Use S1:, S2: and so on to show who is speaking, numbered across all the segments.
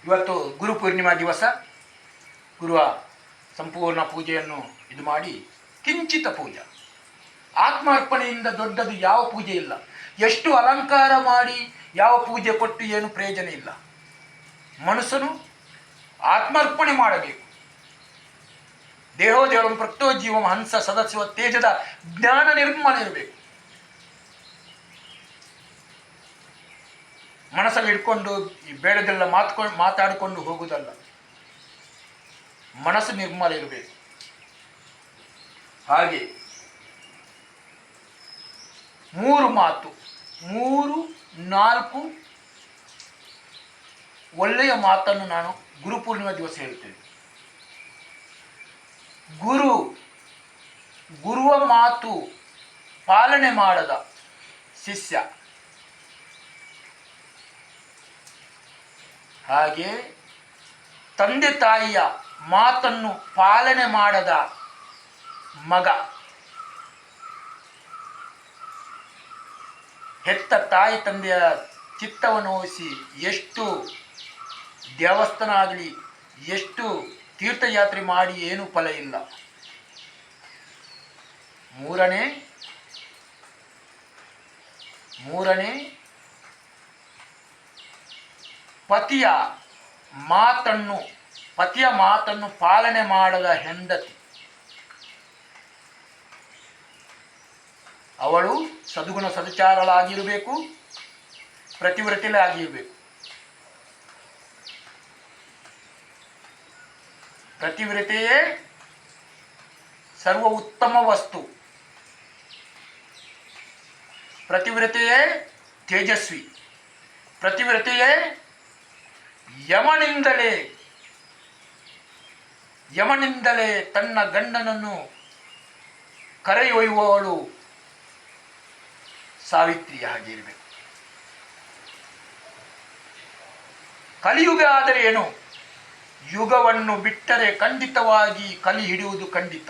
S1: ಇವತ್ತು ಗುರುಪೂರ್ಣಿಮಾ ದಿವಸ. ಗುರುವ ಸಂಪೂರ್ಣ ಪೂಜೆಯನ್ನು ಇದು ಮಾಡಿ ಕಿಂಚಿತ ಪೂಜೆ, ಆತ್ಮಾರ್ಪಣೆಯಿಂದ ದೊಡ್ಡದು ಯಾವ ಪೂಜೆ ಇಲ್ಲ. ಎಷ್ಟು ಅಲಂಕಾರ ಮಾಡಿ ಯಾವ ಪೂಜೆ ಕೊಟ್ಟು ಏನು ಪ್ರಯೋಜನ ಇಲ್ಲ. ಮನುಷ್ಯನು ಆತ್ಮಾರ್ಪಣೆ ಮಾಡಬೇಕು. ದೇಹೋದೇವಂ ಪ್ರಕ್ತೋ ಜೀವಂ ಹಂಸ ಸದಸ್ಯ ತೇಜದ ಜ್ಞಾನ ನಿರ್ಮಲ ಇರಬೇಕು. ಮನಸ್ಸಲ್ಲಿ ಇಟ್ಕೊಂಡು ಈ ಬೇಡದೆಲ್ಲ ಮಾತಾಡಿಕೊಂಡು ಹೋಗುವುದಲ್ಲ. ಮನಸ್ಸು ನಿರ್ಮಲ ಇರಬೇಕು. ಹಾಗೆ 3 ಮಾತು, 3-4 ಒಳ್ಳೆಯ ಮಾತನ್ನು ನಾನು ಗುರುಪೂರ್ಣಿಮಾ ದಿವಸ ಹೇಳ್ತೇನೆ. ಗುರುವ ಮಾತು ಪಾಲನೆ ಮಾಡದ ಶಿಷ್ಯ, ಹಾಗೆ ತಂದೆ ತಾಯಿಯ ಮಾತನ್ನು ಪಾಲನೆ ಮಾಡದ ಮಗ, ಹೆತ್ತ ತಾಯಿ ತಂದೆಯ ಚಿತ್ತವನ್ನು ವಹಿಸಿ ಎಷ್ಟು ದೇವಸ್ಥಾನ ಆಗಲಿ, ಎಷ್ಟು ತೀರ್ಥಯಾತ್ರೆ ಮಾಡಿ ಏನೂ ಫಲ ಇಲ್ಲ. ಮೂರನೇ ಪತಿಯ ಮಾತನ್ನು ಪಾಲನೆ ಮಾಡದ ಹೆಂಡತಿ, ಅವಳು ಸದ್ಗುಣ ಸದಾಚಾರಳಾಗಿರಬೇಕು, ಪ್ರತಿವ್ರತೆಯೇ ಆಗಿರಬೇಕು. ಪ್ರತಿವ್ರತೆಯೇ ಸರ್ವ ಉತ್ತಮ ವಸ್ತು. ಪ್ರತಿವ್ರತೆಯೇ ತೇಜಸ್ವಿ. ಪ್ರತಿವ್ರತೆಯೇ ಯಮನಿಂದಲೇ ತನ್ನ ಗಂಡನನ್ನು ಕರೆಯೊಯ್ಯುವವಳು ಸಾವಿತ್ರಿಯಾಗಿರಬೇಕು. ಕಲಿಯುಗ ಆದರೆ ಏನು? ಯುಗವನ್ನು ಬಿಟ್ಟರೆ ಖಂಡಿತವಾಗಿ ಕಲಿ ಹಿಡಿಯುವುದು ಖಂಡಿತ.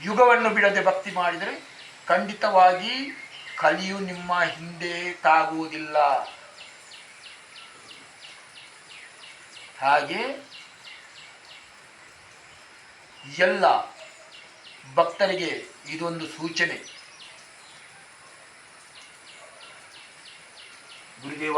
S1: ಯುಗವನ್ನು ಬಿಡದೆ ಭಕ್ತಿ ಮಾಡಿದರೆ ಖಂಡಿತವಾಗಿ ಕಲಿಯು ನಿಮ್ಮ ಹಿಂದೆ ತಾಗುವುದಿಲ್ಲ. ಹಾಗೆ ಎಲ್ಲ ಭಕ್ತರಿಗೆ ಇದೊಂದು ಸೂಚನೆ. ಗುರುದೇವ